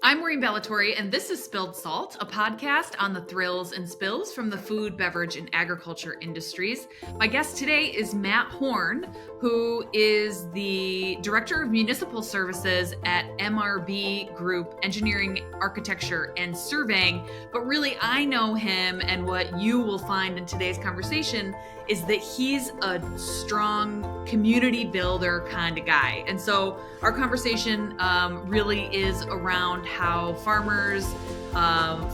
I'm Maureen, and this is Spilled Salt, a podcast on the thrills and spills from the food, beverage, and agriculture industries. My guest today is Matt Horn, who is the Director of Municipal Services at MRB Group, Engineering, Architecture, and Surveying. But really, I know him, and what you will find in today's conversation is that he's a strong community builder kind of guy. And so our conversation really is around how farmers,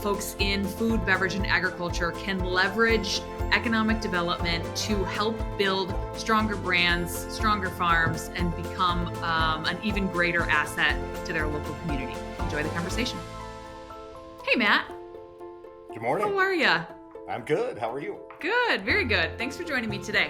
folks in food, beverage, and agriculture can leverage economic development to help build stronger brands, stronger farms, and become an even greater asset to their local community. Enjoy the conversation. Hey, Matt. Good morning. How are you? I'm good. How are you? Good. Very good. Thanks for joining me today.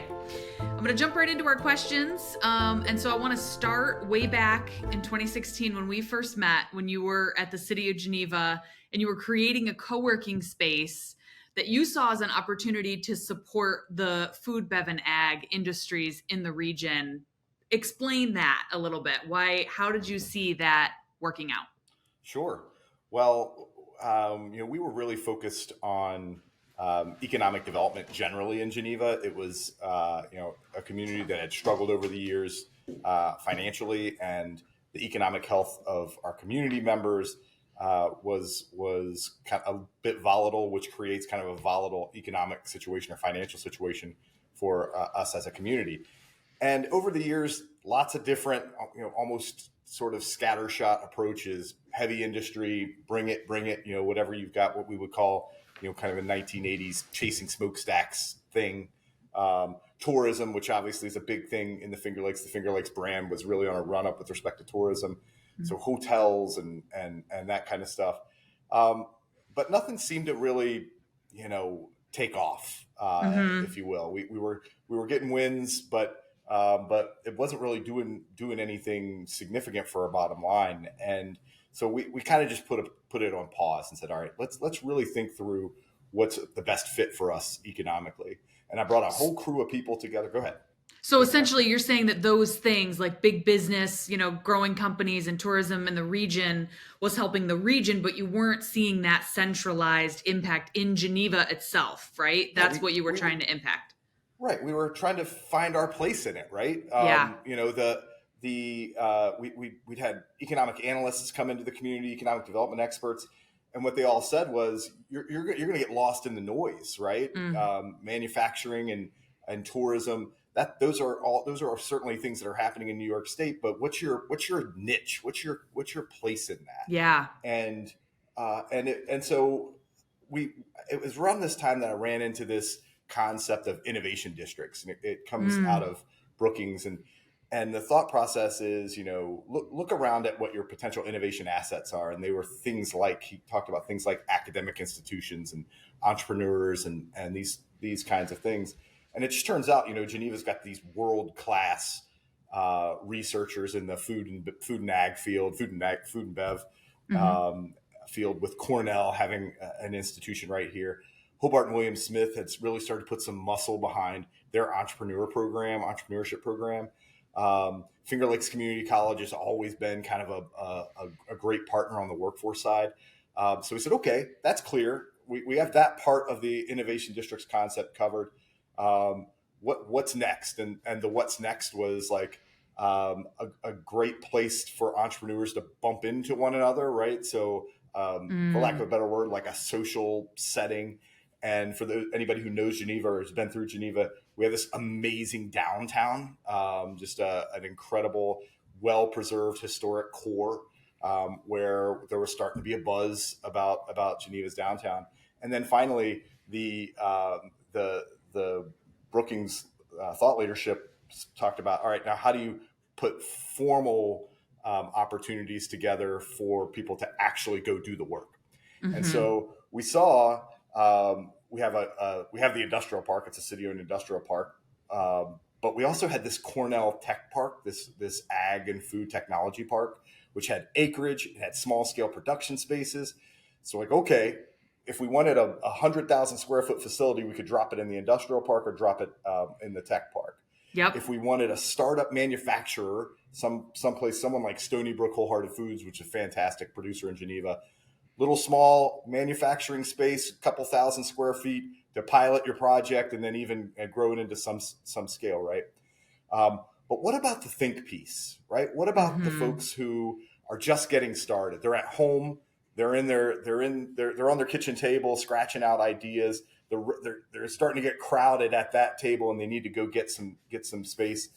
I'm going to jump right into our questions. And so I want to start way back in 2016 when we first met, when you were at the City of Geneva and you were creating a co-working space that you saw as an opportunity to support the food, bev, and ag industries in the region. Explain that a little bit. How did you see that working out? Sure. Well, we were really focused on economic development generally in Geneva. It was, a community that had struggled over the years financially, and the economic health of our community members was kind of a bit volatile, which creates kind of a volatile economic situation or financial situation for us as a community. And over the years, lots of different, almost sort of scattershot approaches, heavy industry, bring it, whatever you've got, what we would call, kind of a 1980s chasing smokestacks thing. Tourism, which obviously is a big thing in the Finger Lakes. The Finger Lakes brand was really on a run up with respect to tourism. Mm-hmm. So hotels and that kind of stuff. But nothing seemed to really, take off, if you will. We were getting wins, but it wasn't really doing anything significant for our bottom line. And so we kind of just put it on pause and said, all right, let's really think through what's the best fit for us economically. And I brought a whole crew of people together. Go ahead. So essentially you're saying that those things like big business, growing companies and tourism in the region was helping the region, but you weren't seeing that centralized impact in Geneva itself, right? That's what you were trying to impact. Right. We were trying to find our place in it, right? Yeah. We'd had economic analysts come into the community, economic development experts, and what they all said was, you're going to get lost in the noise, right? Manufacturing and tourism, those are certainly things that are happening in New York State. But what's your niche? What's your place in that? Yeah. So it was around this time that I ran into this concept of innovation districts, and it comes out of Brookings, and the thought process is, look around at what your potential innovation assets are. And they were he talked about things like academic institutions and entrepreneurs and these kinds of things. And it just turns out, Geneva's got these world-class researchers in the food and ag field, food and bev field, with Cornell having an institution right here. Hobart and William Smith had really started to put some muscle behind their entrepreneurship program. Finger Lakes Community College has always been kind of a great partner on the workforce side. So we said, okay, that's clear. We have that part of the innovation districts concept covered. What's next? And the what's next was like a great place for entrepreneurs to bump into one another, right? So for lack of a better word, like a social setting. And for anybody who knows Geneva or has been through Geneva, we have this amazing downtown, just an incredible, well-preserved historic core where there was starting to be a buzz about Geneva's downtown. And then finally, the Brookings thought leadership talked about, all right, now how do you put formal opportunities together for people to actually go do the work? Mm-hmm. And so we saw we have the industrial park. It's a city-owned industrial park, but we also had this Cornell Tech Park, this ag and food technology park, which had acreage. It had small-scale production spaces. So like, okay, if we wanted a 100,000 square foot facility, we could drop it in the industrial park or drop it in the tech park. Yep. If we wanted a startup manufacturer, someplace, someone like Stony Brook Wholehearted Foods, which is a fantastic producer in Geneva, little small manufacturing space, a couple thousand square feet to pilot your project, and then even grow it into some scale, right? But what about the think piece, right? What about the folks who are just getting started? They're at home, they're on their kitchen table, scratching out ideas. They're starting to get crowded at that table, and they need to go get some space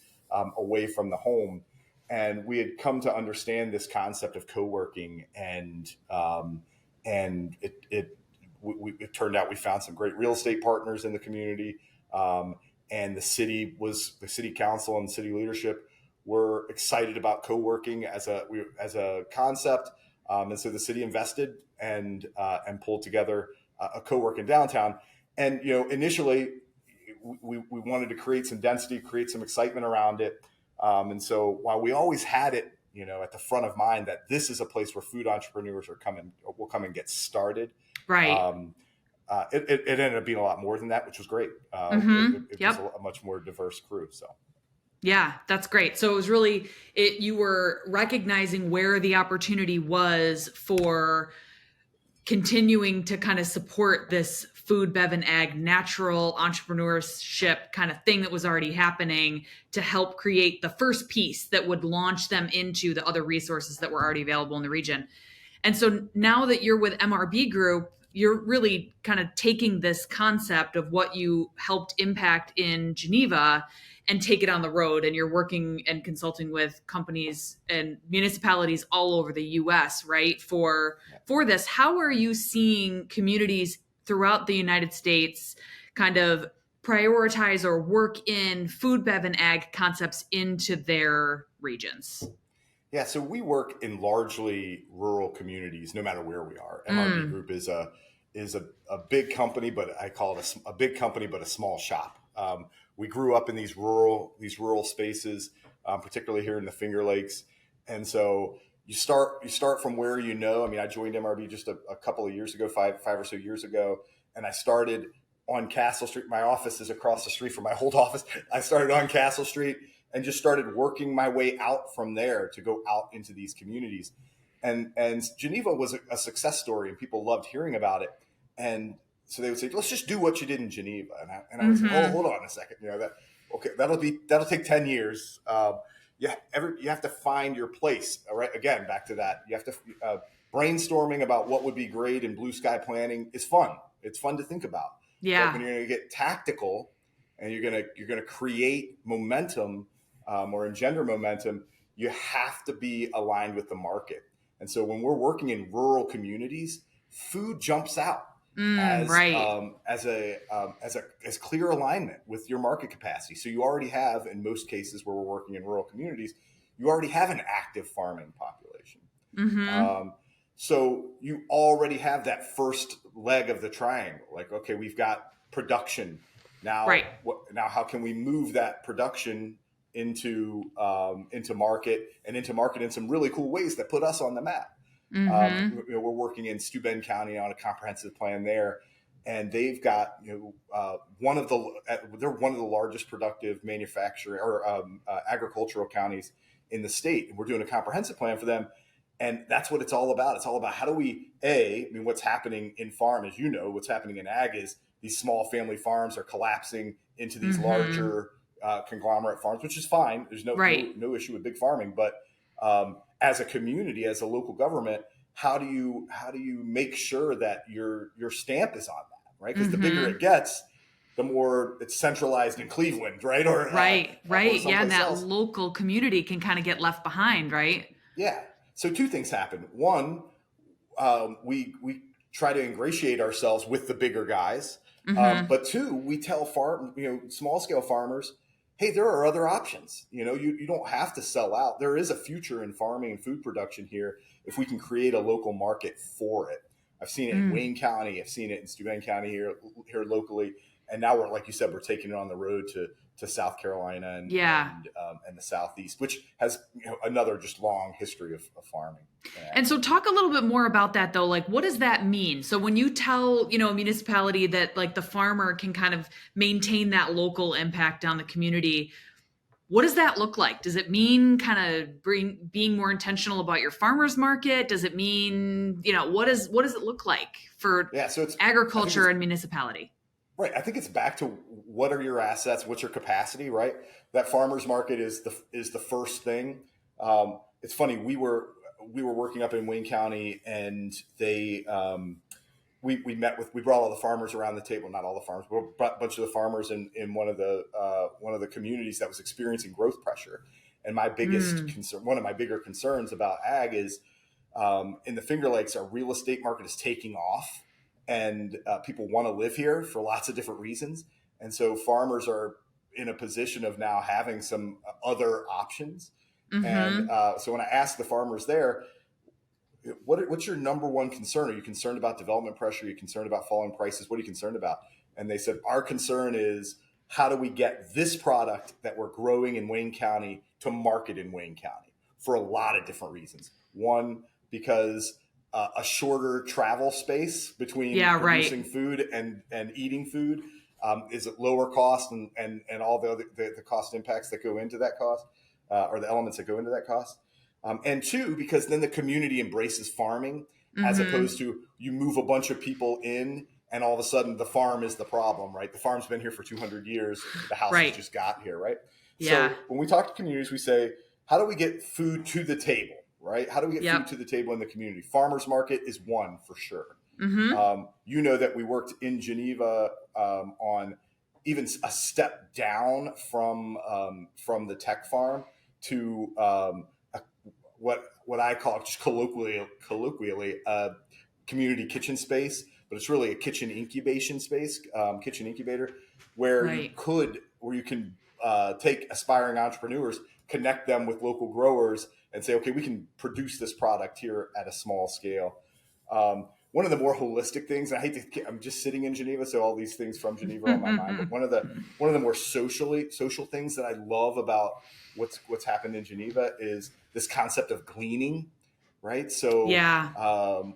away from the home. And we had come to understand this concept of co-working, and it turned out we found some great real estate partners in the community, and the city council and city leadership were excited about co-working as a concept, and so the city invested and pulled together a co-work in downtown. And initially we wanted to create some density, create some excitement around it. And so while we always had it, at the front of mind that this is a place where food entrepreneurs will come and get started. Right. It ended up being a lot more than that, which was great. It was a much more diverse crew. So. Yeah, that's great. So it was really, you were recognizing where the opportunity was for continuing to kind of support this food, bev, and ag natural entrepreneurship kind of thing that was already happening to help create the first piece that would launch them into the other resources that were already available in the region. And so now that you're with MRB Group, you're really kind of taking this concept of what you helped impact in Geneva and take it on the road. And you're working and consulting with companies and municipalities all over the US, right? For this, how are you seeing communities throughout the United States kind of prioritize or work in food, bev, and ag concepts into their regions? Yeah, so we work in largely rural communities, no matter where we are. MRB Group is a big company, but I call it a big company, but a small shop. We grew up in these rural spaces, particularly here in the Finger Lakes, and so you start from where I mean, I joined MRB just a couple of years ago, five or so years ago, and I started on Castle Street. My office is across the street from my old office. I started on Castle Street and just started working my way out from there to go out into these communities. And Geneva was a success story, and people loved hearing about it. And so they would say, let's just do what you did in Geneva. And I was like, oh, hold on a second. That'll take 10 years. You have to find your place. All right. Again, back to that. You have to brainstorming about what would be great in blue sky planning is fun. It's fun to think about. Yeah. But when you're going to get tactical and you're going to create momentum or engender momentum, you have to be aligned with the market. And so when we're working in rural communities, food jumps out as clear alignment with your market capacity. So you already have, in most cases where we're working in rural communities, you already have an active farming population. So you already have that first leg of the triangle. Like, okay, we've got production now. Right. Now, how can we move that production into market in some really cool ways that put us on the map? We're working in Steuben County on a comprehensive plan there, and they've got they're one of the largest productive manufacturing or agricultural counties in the state. And we're doing a comprehensive plan for them, and that's what it's all about. It's all about how do we what's happening in farm, as you know, what's happening in ag is these small family farms are collapsing into these larger conglomerate farms, which is fine. There's no issue with big farming, but as a community, as a local government, how do you make sure that your stamp is on that, right? Because the bigger it gets, the more it's centralized in Cleveland, right? Or right. Yeah, and that else. local community can kind of get left behind, right? Yeah. So two things happen. One, we try to ingratiate ourselves with the bigger guys, but two, we tell small scale farmers, hey, there are other options. You don't have to sell out. There is a future in farming and food production here if we can create a local market for it. I've seen it in Wayne County. I've seen it in Steuben County here locally. And now we're, like you said, we're taking it on the road to South Carolina and the Southeast, which has another just long history of farming. And so talk a little bit more about that, though. Like, what does that mean? So when you tell, a municipality that like the farmer can kind of maintain that local impact on the community, what does that look like? Does it mean kind of being more intentional about your farmers market? Does it mean, what does it look like for So it's agriculture and municipality? Right. I think it's back to what are your assets? What's your capacity, right? That farmers market is the first thing. It's funny. We were working up in Wayne County, and they we brought all the farmers around the table. Not all the farmers, but brought a bunch of the farmers in one of the communities that was experiencing growth pressure. And my biggest concern, one of my bigger concerns about ag is in the Finger Lakes, our real estate market is taking off. And people want to live here for lots of different reasons. And so farmers are in a position of now having some other options. And so when I asked the farmers there, what's your number one concern? Are you concerned about development pressure? Are you concerned about falling prices? What are you concerned about? And they said, our concern is how do we get this product that we're growing in Wayne County to market in Wayne County for a lot of different reasons. One, because a shorter travel space between producing food and eating food is at lower cost and all the other the cost impacts that go into that cost or the elements that go into that cost. And two, because then the community embraces farming as opposed to you move a bunch of people in and all of a sudden the farm is the problem, right? The farm's been here for 200 years. The house has just got here, right? Yeah. So when we talk to communities, we say, how do we get food to the table? Right? How do we get food to the table in the community? Farmers market is one for sure. That we worked in Geneva on even a step down from the tech farm to what I call just colloquially a community kitchen space, but it's really a kitchen incubation space, kitchen incubator, where you can take aspiring entrepreneurs, connect them with local growers, and say, okay, we can produce this product here at a small scale. One of the more holistic things, and I'm just sitting in Geneva, so all these things from Geneva are on my mind. But one of the more social things that I love about what's happened in Geneva is this concept of gleaning, right? So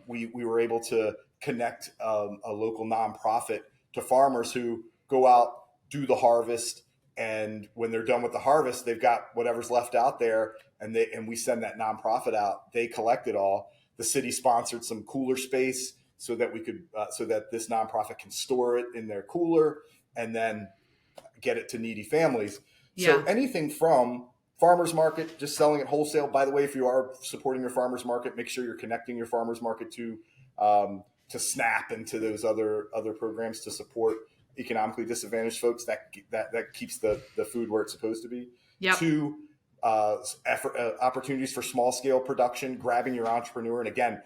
we were able to connect a local nonprofit to farmers who go out, do the harvest, and when they're done with the harvest, they've got whatever's left out there, and we send that nonprofit out. They collect it all. The city sponsored some cooler space so that we could, so that this nonprofit can store it in their cooler and then get it to needy families. So anything from farmers market, just selling it wholesale. By the way, if you are supporting your farmers market, make sure you're connecting your farmers market to SNAP and to those other programs to support economically disadvantaged folks. That keeps the food where it's supposed to be. Two, opportunities for small scale production, grabbing your entrepreneur. And again,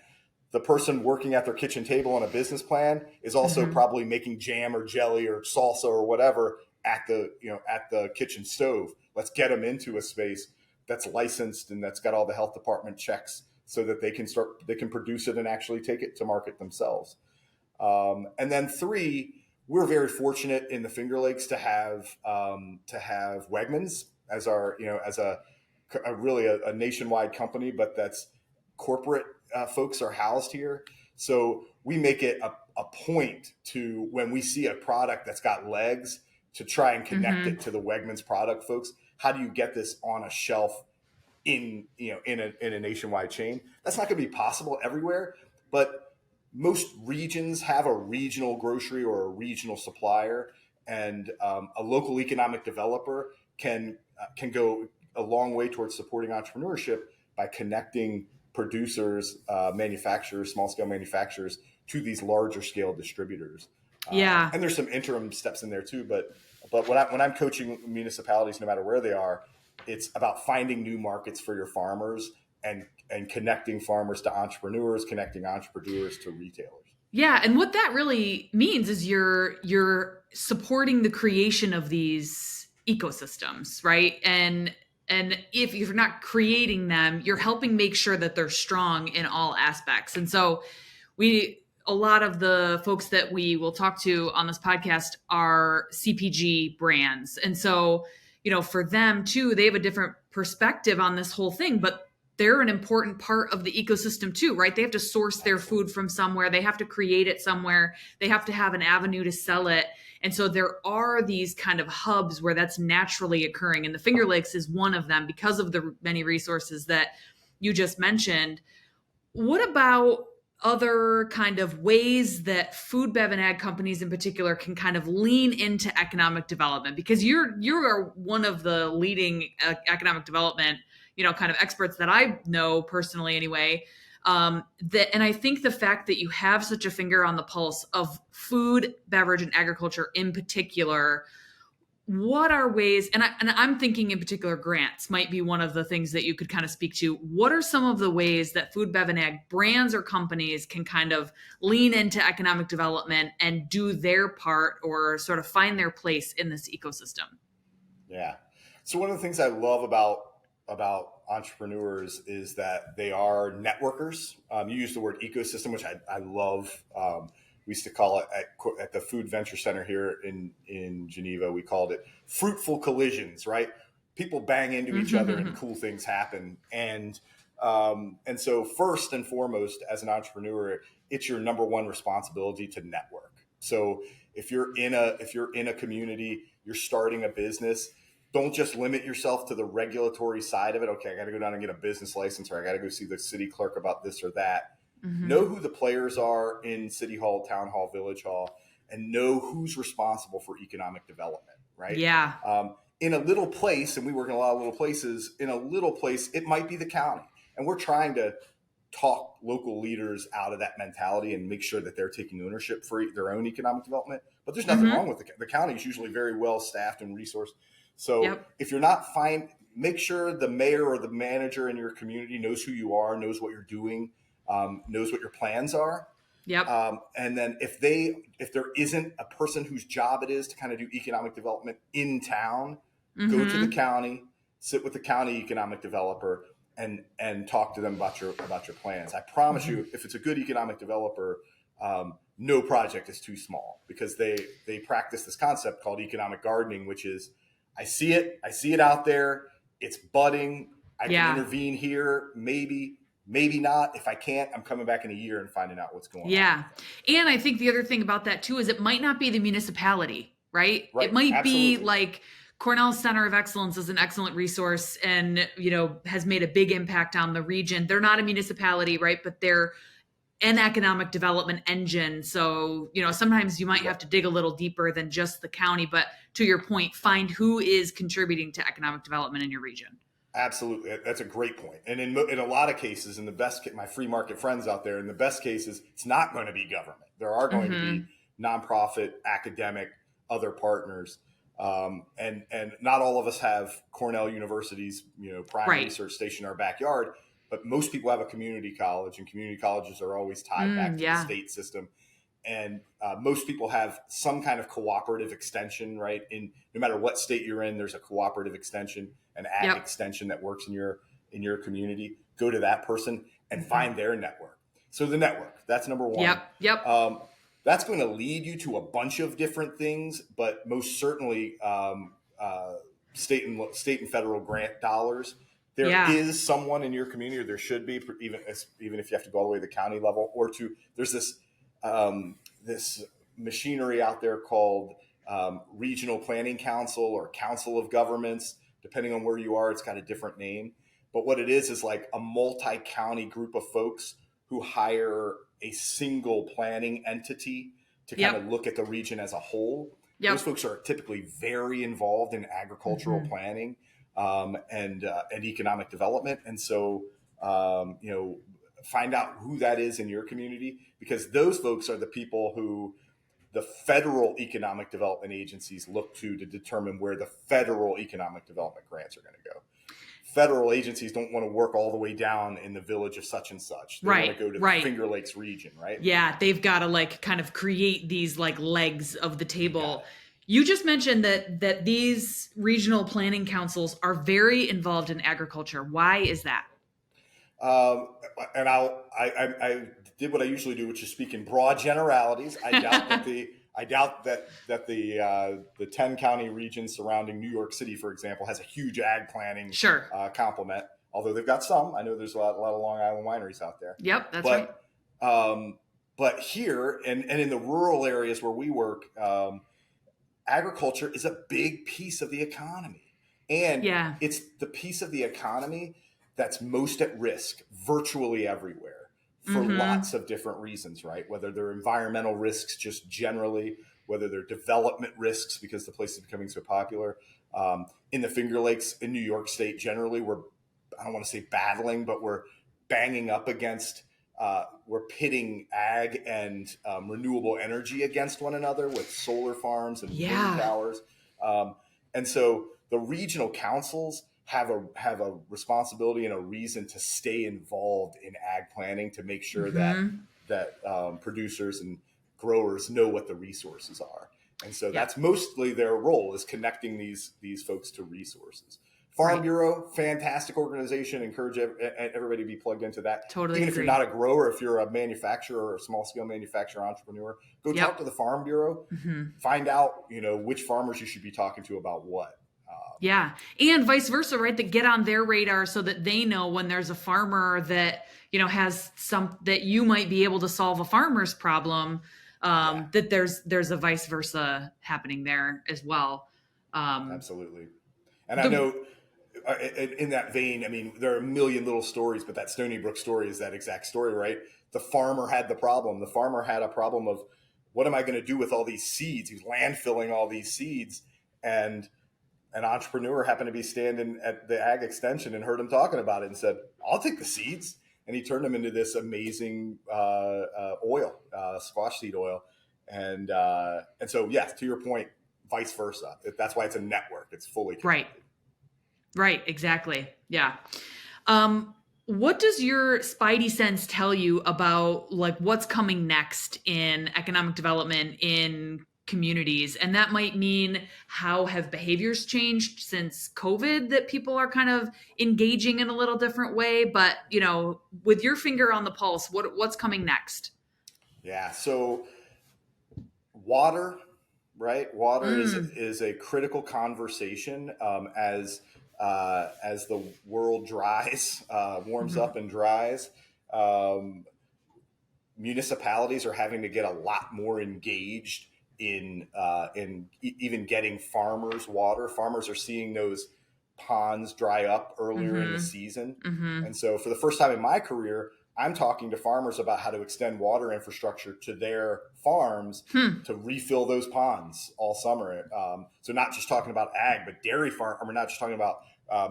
the person working at their kitchen table on a business plan is also probably making jam or jelly or salsa or whatever at the kitchen stove. Let's get them into a space that's licensed and that's got all the health department checks so that they can produce it and actually take it to market themselves. And then three, we're very fortunate in the Finger Lakes to have Wegmans as our, as a really a nationwide company, but that's corporate folks are housed here. So we make it a point to, when we see a product that's got legs, to try and connect it to the Wegmans product folks. How do you get this on a shelf in a nationwide chain? That's not going to be possible everywhere, but most regions have a regional grocery or a regional supplier, and a local economic developer can go a long way towards supporting entrepreneurship by connecting producers, manufacturers, small scale manufacturers to these larger scale distributors. And there's some interim steps in there too, but when I'm coaching municipalities, no matter where they are, it's about finding new markets for your farmers and connecting farmers to entrepreneurs, connecting entrepreneurs to retailers. Yeah, and what that really means is you're supporting the creation of these ecosystems, right? And if you're not creating them, you're helping make sure that they're strong in all aspects. And so a lot of the folks that we will talk to on this podcast are CPG brands. And so, for them too, they have a different perspective on this whole thing, but they're an important part of the ecosystem too, right? They have to source their food from somewhere. They have to create it somewhere. They have to have an avenue to sell it. And so there are these kind of hubs where that's naturally occurring. And the Finger Lakes is one of them because of the many resources that you just mentioned. What about other kind of ways that food, bev, and ag companies in particular can kind of lean into economic development? Because you are one of the leading economic development, kind of experts that I know personally anyway. And I think the fact that you have such a finger on the pulse of food, beverage, and agriculture in particular, what are ways, and I'm thinking in particular grants might be one of the things that you could kind of speak to. What are some of the ways that food, bev, and ag brands or companies can kind of lean into economic development and do their part or sort of find their place in this ecosystem? Yeah. So one of the things I love about entrepreneurs is that they are networkers. You use the word ecosystem, which I love. We used to call it at the Food Venture Center here in Geneva, we called it fruitful collisions, right? People bang into each other and cool things happen. And so first and foremost, as an entrepreneur, it's your number one responsibility to network. So if you're in a community, you're starting a business, don't just limit yourself to the regulatory side of it. Okay, I got to go down and get a business license, or I got to go see the city clerk about this or that. Know who the players are in City Hall, Town Hall, Village Hall, and know who's responsible for economic development, right? Yeah. In a little place, and we work in a lot of little places, in a little place, it might be the county. And we're trying to talk local leaders out of that mentality and make sure that they're taking ownership for their own economic development. But there's nothing wrong with the county is usually very well staffed and resourced. So if you're not fine, make sure the mayor or the manager in your community knows who you are, knows what you're doing, knows what your plans are. Yep. And then if there isn't a person whose job it is to kind of do economic development in town, go to the county, sit with the county economic developer and talk to them about your plans. I promise you, if it's a good economic developer, no project is too small, because they practice this concept called economic gardening, which is I see it out there, it's budding, I can intervene here, maybe not. If I can't, I'm coming back in a year and finding out what's going on. Yeah. And I think the other thing about that too is it might not be the municipality, right? It might be like Cornell Center of Excellence is an excellent resource and, has made a big impact on the region. They're not a municipality, right? But they're an economic development engine. So, sometimes you might have to dig a little deeper than just the county, but to your point, find who is contributing to economic development in your region. Absolutely. That's a great point. And in a lot of cases, in the best case, my free market friends out there, in the best cases, it's not going to be government. There are going to be nonprofit, academic, other partners. And not all of us have Cornell University's, prime research station in our backyard, but most people have a community college, and community colleges are always tied back to the state system. And most people have some kind of cooperative extension, right? No matter what state you're in, there's a cooperative extension, an ag extension that works in your community. Go to that person and find their network. So the network, that's number one. Yep. That's going to lead you to a bunch of different things, but most certainly state and federal grant dollars. There is someone in your community, or there should be, even if you have to go all the way to the county level, or there's this machinery out there called Regional Planning Council or Council of Governments. Depending on where you are, it's got a different name. But what it is like a multi-county group of folks who hire a single planning entity to kind of look at the region as a whole. Those folks are typically very involved in agricultural planning and economic development. And so, find out who that is in your community, because those folks are the people who the federal economic development agencies look to determine where the federal economic development grants are going to go. Federal agencies don't want to work all the way down in the village of such and such. They want to go to the Finger Lakes region, right? Yeah, they've got to kind of create these legs of the table. You just mentioned that these regional planning councils are very involved in agriculture. Why is that? And I did what I usually do, which is speak in broad generalities. I doubt that the 10 county region surrounding New York City, for example, has a huge ag planning complement. although they've got some. I know there's a lot of Long Island wineries out there. Yep, that's right. But here and in the rural areas where we work, agriculture is a big piece of the economy. And it's the piece of the economy that's most at risk virtually everywhere for lots of different reasons, right? Whether they're environmental risks just generally, whether they're development risks because the place is becoming so popular. In the Finger Lakes in New York State, generally, I don't want to say battling, but we're banging up against, we're pitting ag and renewable energy against one another with solar farms and wind towers. And so the regional councils have a responsibility and a reason to stay involved in ag planning to make sure that producers and growers know what the resources are. And so that's mostly their role, is connecting these folks to resources. Farm Bureau, fantastic organization. Encourage everybody to be plugged into that. Totally Even agree. if you're not a grower, if you're a manufacturer or a small scale manufacturer, entrepreneur, go talk to the Farm Bureau. Find out, which farmers you should be talking to about what. And vice versa, right? That get on their radar so that they know when there's a farmer that, has some, that you might be able to solve a farmer's problem, that there's a vice versa happening there as well. Absolutely. And I know in that vein, I mean, there are a million little stories, but that Stony Brook story is that exact story, right? The farmer had the problem. The farmer had a problem of, what am I going to do with all these seeds? He was landfilling all these seeds, and an entrepreneur happened to be standing at the ag extension and heard him talking about it and said, I'll take the seeds. And he turned them into this amazing oil, squash seed oil. And so, yes, to your point, vice versa. That's why it's a network. It's fully connected. Right. Exactly. Yeah. What does your spidey sense tell you about like what's coming next in economic development in communities? And that might mean, how have behaviors changed since COVID that people are kind of engaging in a little different way? But, with your finger on the pulse, what's coming next? Yeah. So water, right? Water is a critical conversation as the world dries, warms up and dries. Municipalities are having to get a lot more engaged in even getting farmers water. Farmers are seeing those ponds dry up earlier in the season. And so for the first time in my career, I'm talking to farmers about how to extend water infrastructure to their farms to refill those ponds all summer. So not just talking about ag, but dairy farm. We're not just talking about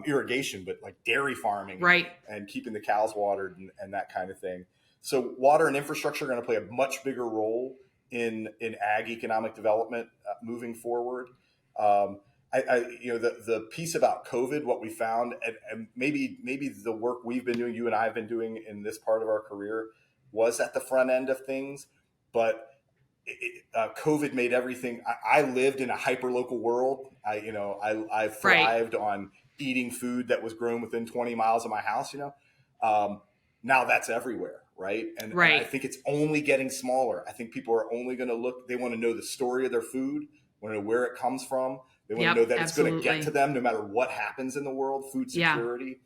irrigation, but like dairy farming, and keeping the cows watered and that kind of thing. So water and infrastructure are going to play a much bigger role in ag economic development moving forward. The piece about COVID, what we found, and maybe the work we've been doing, you and I have been doing in this part of our career, was at the front end of things. But COVID made everything. I lived in a hyper local world. I thrived on eating food that was grown within 20 miles of my house. Now that's everywhere. Right. And I think it's only getting smaller. I think people are only going to look, they want to know the story of their food, want to know where it comes from. They want to know that it's going to get to them no matter what happens in the world. Food security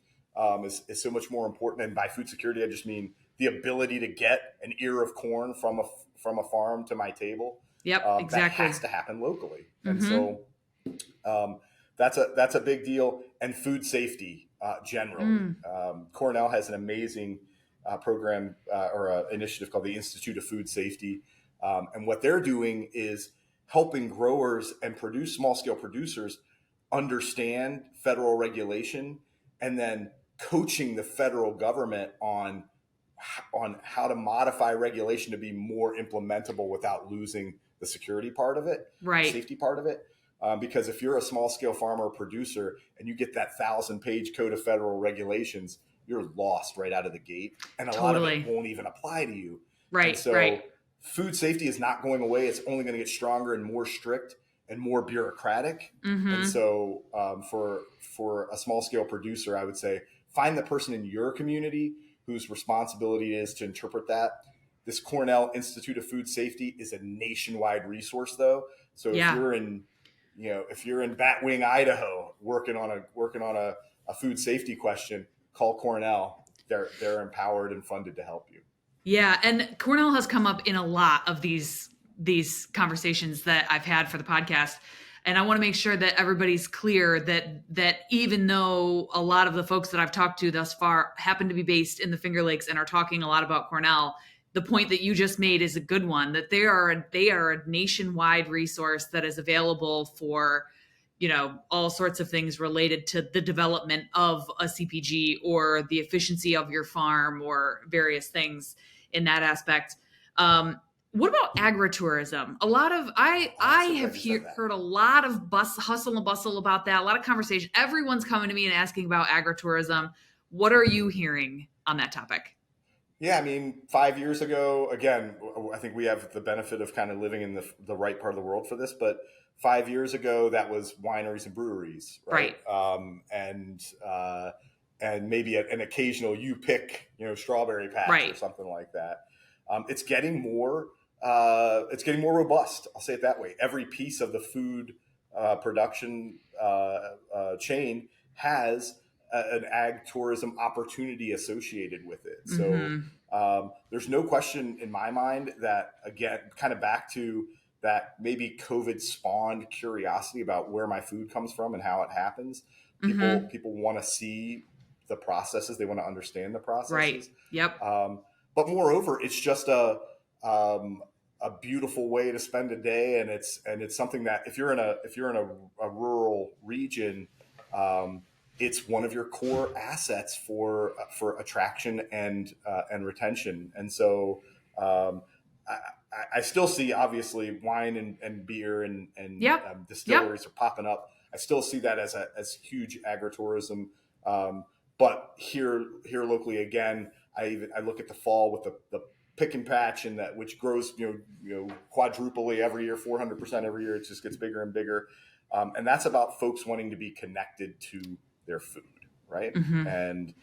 is so much more important. And by food security, I just mean the ability to get an ear of corn from a farm to my table. Exactly. That has to happen locally. And so that's a big deal. And food safety generally. Cornell has an amazing program or initiative called the Institute of Food Safety. And what they're doing is helping growers and small scale producers understand federal regulation, and then coaching the federal government on how to modify regulation to be more implementable without losing the security part of it, the safety part of it. Because if you're a small scale farmer or producer and you get that 1,000-page code of federal regulations, you're lost right out of the gate. And a lot of it won't even apply to you. Food safety is not going away. It's only going to get stronger and more strict and more bureaucratic. And so for a small scale producer, I would say, find the person in your community whose responsibility it is to interpret that. This Cornell Institute of Food Safety is a nationwide resource, though. So if you're in Batwing, Idaho, working on a food safety question, call Cornell. They're empowered and funded to help you. Yeah, and Cornell has come up in a lot of these conversations that I've had for the podcast. And I want to make sure that everybody's clear that even though a lot of the folks that I've talked to thus far happen to be based in the Finger Lakes and are talking a lot about Cornell, the point that you just made is a good one, that they are a nationwide resource that is available for, all sorts of things related to the development of a CPG or the efficiency of your farm or various things in that aspect. What about agritourism? A lot of I have heard a lot of hustle and bustle about that. A lot of conversation. Everyone's coming to me and asking about agritourism. What are you hearing on that topic? Yeah, I mean, 5 years ago, again, I think we have the benefit of kind of living in the right part of the world for this, but 5 years ago, that was wineries and breweries, right? And maybe an occasional you pick, strawberry patch or something like that. It's getting more robust. I'll say it that way. Every piece of the food production chain has an ag tourism opportunity associated with it. So there's no question in my mind that, again, kind of back to that, maybe COVID spawned curiosity about where my food comes from and how it happens. People want to see the processes. They want to understand the processes. Right. Yep. But moreover, it's just a beautiful way to spend a day, and it's something that if you're in a rural region, it's one of your core assets for attraction and retention. And so I still see, obviously, wine and beer and distilleries are popping up. I still see that as huge agritourism. But here locally, again, I look at the fall with the pick and patch, and that which grows quadruply every year, 400% every year. It just gets bigger and bigger, and that's about folks wanting to be connected to their food, right? And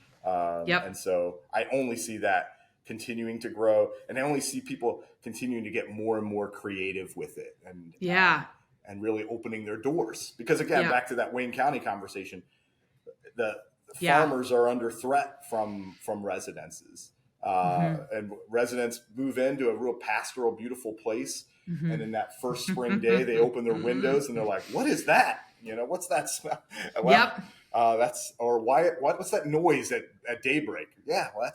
so I only see that continuing to grow, and I only see people continuing to get more and more creative with it, and really opening their doors. Because again, back to that Wayne County conversation, the farmers are under threat from residences. And residents move into a real pastoral, beautiful place. And in that first spring day, they open their windows and they're like, what is that? What's that smell? Well, what's that noise at daybreak? Yeah, well,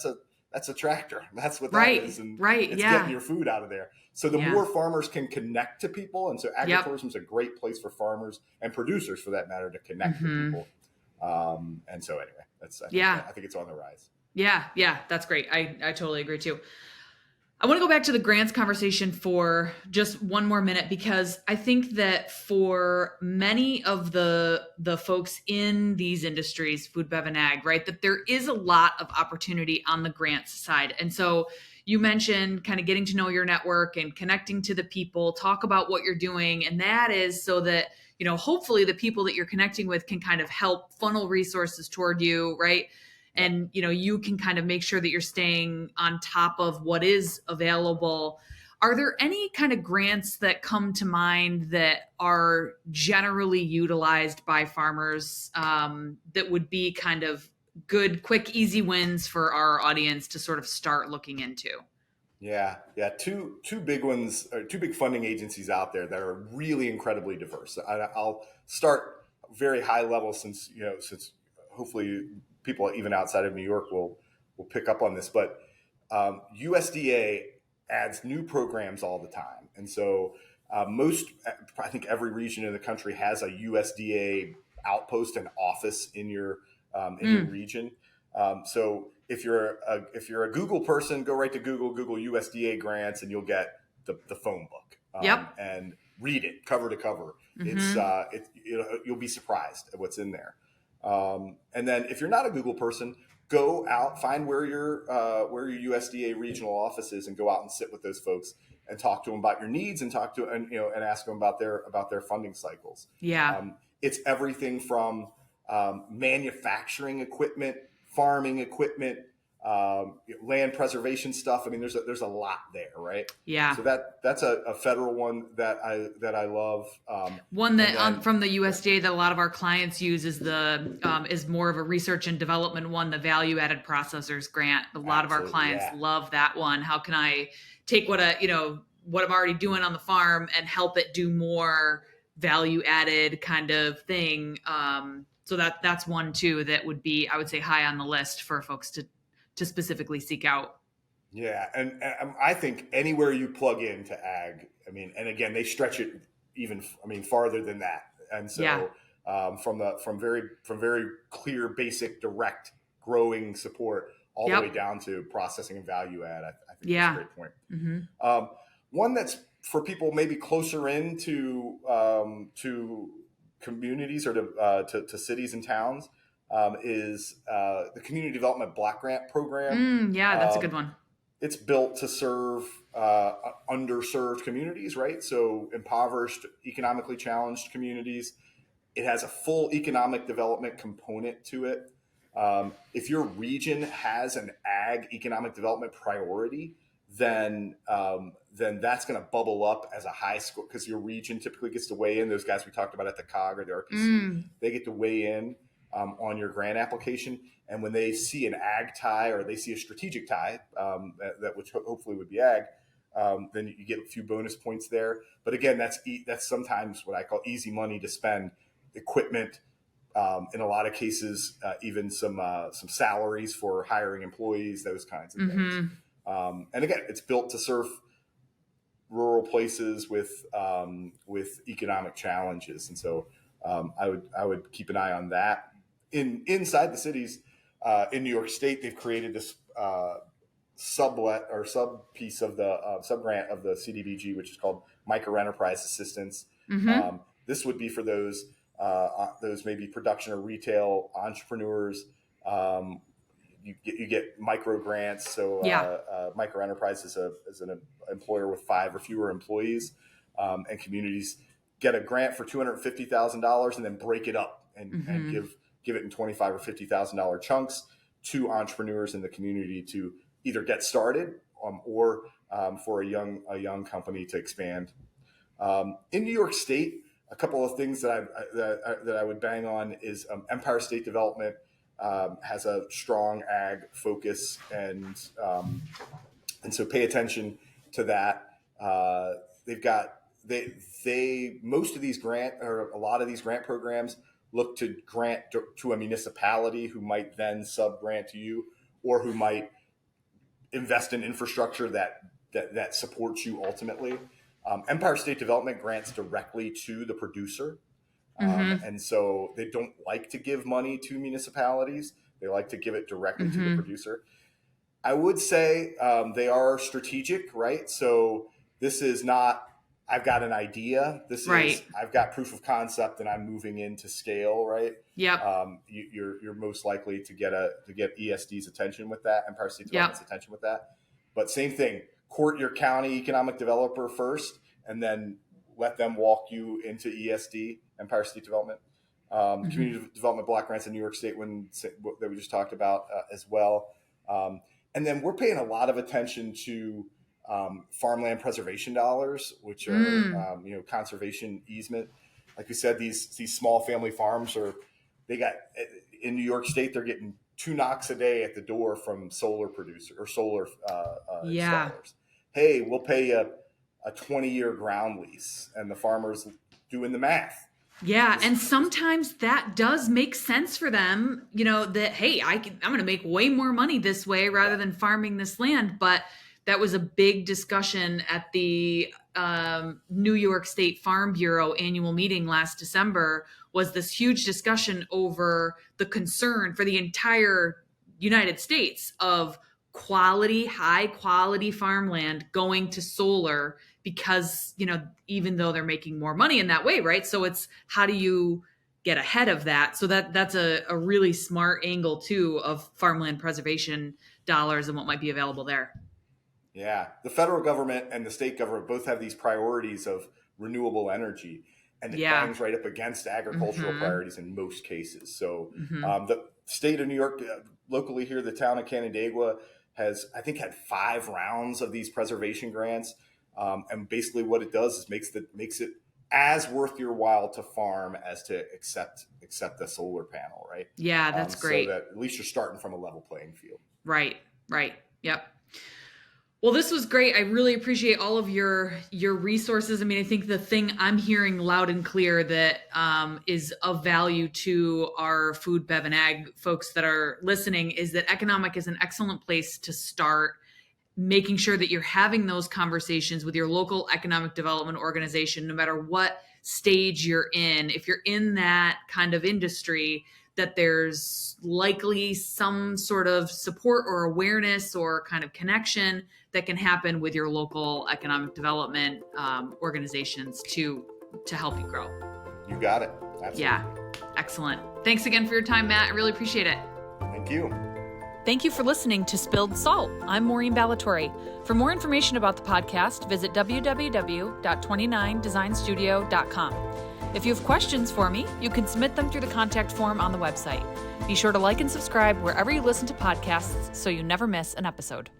that's a tractor. That's what that is. And it's getting your food out of there. So the more farmers can connect to people. And so agritourism is a great place for farmers and producers, for that matter, to connect with people. And so anyway, I think it's on the rise. Yeah, that's great. I totally agree too. I want to go back to the grants conversation for just one more minute, because I think that for many of the folks in these industries, food, bev, and ag, right, that there is a lot of opportunity on the grants side. And so you mentioned kind of getting to know your network and connecting to the people, talk about what you're doing. And that is so that, hopefully the people that you're connecting with can kind of help funnel resources toward you, right? And, you can kind of make sure that you're staying on top of what is available. Are there any kind of grants that come to mind that are generally utilized by farmers that would be kind of good, quick, easy wins for our audience to sort of start looking into? Yeah. Two big ones, or two big funding agencies out there that are really incredibly diverse. I'll start very high level, since hopefully people even outside of New York will pick up on this. But USDA adds new programs all the time, and so I think every region in the country has a USDA outpost and office in your region. So if you're a Google person, go right to Google USDA grants, and you'll get the phone book. And read it cover to cover. You'll be surprised at what's in there. And then if you're not a Google person, go out, find where your USDA regional office is, and go out and sit with those folks and talk to them about your needs, and and ask them about their funding cycles. It's everything from manufacturing equipment, farming equipment, land preservation stuff. I mean, there's a lot there, right? Yeah. So that's a federal one that I love. One that from the USDA that a lot of our clients use is is more of a research and development one, the value added processors grant. A lot of our clients love that one. How can I take what I'm already doing on the farm and help it do more value added kind of thing? So that's one too that would be, I would say, high on the list for folks to specifically seek out. Yeah, and I think anywhere you plug into ag, I mean, and again, they stretch it even, I mean, farther than that. And so from very clear, basic, direct growing support all the way down to processing and value add, I think that's a great point. Mm-hmm. One that's for people maybe closer in to communities or to cities and towns is the Community Development Block Grant Program. That's a good one. It's built to serve underserved communities, right? So impoverished, economically challenged communities. It has a full economic development component to it. If your region has an ag economic development priority, then that's going to bubble up as a high score because your region typically gets to weigh in. Those guys we talked about at the COG or the RPC, they get to weigh in on your grant application. And when they see an ag tie or they see a strategic tie, that which hopefully would be ag, then you get a few bonus points there. But again, that's sometimes what I call easy money to spend. Equipment, in a lot of cases, even some salaries for hiring employees, those kinds of things. And again, it's built to serve rural places with economic challenges, and so I would keep an eye on that. Inside the cities, in New York State, they've created this sublet or sub piece of the sub grant of the CDBG, which is called Micro Enterprise Assistance. This would be for those maybe production or retail entrepreneurs. You get micro grants. So micro enterprise is an employer with 5 or fewer employees, and communities get a grant for $250,000 and then break it up and give it in $25,000 or $50,000 chunks to entrepreneurs in the community to either get started or for a young company to expand. In New York State, a couple of things that I would bang on is Empire State Development has a strong ag focus, and so pay attention to that. Most of these a lot of these grant programs look to grant to a municipality who might then sub grant to you, or who might invest in infrastructure that supports you ultimately. Empire State Development grants directly to the producer. And so they don't like to give money to municipalities. They like to give it directly to the producer. I would say they are strategic, right? So this is not, I've got an idea. This is, I've got proof of concept and I'm moving into scale, right? Yep. You're most likely to get ESD's attention with that, Empire State Development's attention with that. But same thing, court your county economic developer first, and then let them walk you into ESD, Empire State Development. Community Development Block Grants in New York State that we just talked about as well. And then we're paying a lot of attention to farmland preservation dollars, which are conservation easement. Like we said, these small family farms in New York State, they're getting 2 knocks a day at the door from solar producer or solar installers. Hey, we'll pay you a 20-year ground lease, and the farmer's doing the math. Yeah, and sometimes that does make sense for them, that, hey, I'm going to make way more money this way rather than farming this land. But that was a big discussion at the New York State Farm Bureau annual meeting last December, was this huge discussion over the concern for the entire United States of high quality farmland going to solar, because, even though they're making more money in that way, right? So it's, how do you get ahead of that? So that's a really smart angle too of farmland preservation dollars and what might be available there. Yeah. The federal government and the state government both have these priorities of renewable energy, and it bangs right up against agricultural priorities in most cases. So state of New York, locally here, the town of Canandaigua has, I think, had 5 rounds of these preservation grants. And basically what it does is makes it as worth your while to farm as to accept the solar panel, right? Yeah, that's great. So that at least you're starting from a level playing field. Right. Yep. Well, this was great. I really appreciate all of your resources. I mean, I think the thing I'm hearing loud and clear that is of value to our food, bev, and ag folks that are listening is that economic is an excellent place to start making sure that you're having those conversations with your local economic development organization, no matter what stage you're in. If you're in that kind of industry, that there's likely some sort of support or awareness or kind of connection that can happen with your local economic development organizations to help you grow. You got it. Absolutely. Yeah. Excellent. Thanks again for your time, Matt. I really appreciate it. Thank you. Thank you for listening to Spilled Salt. I'm Maureen Ballatori. For more information about the podcast, visit www.29designstudio.com. If you have questions for me, you can submit them through the contact form on the website. Be sure to like and subscribe wherever you listen to podcasts so you never miss an episode.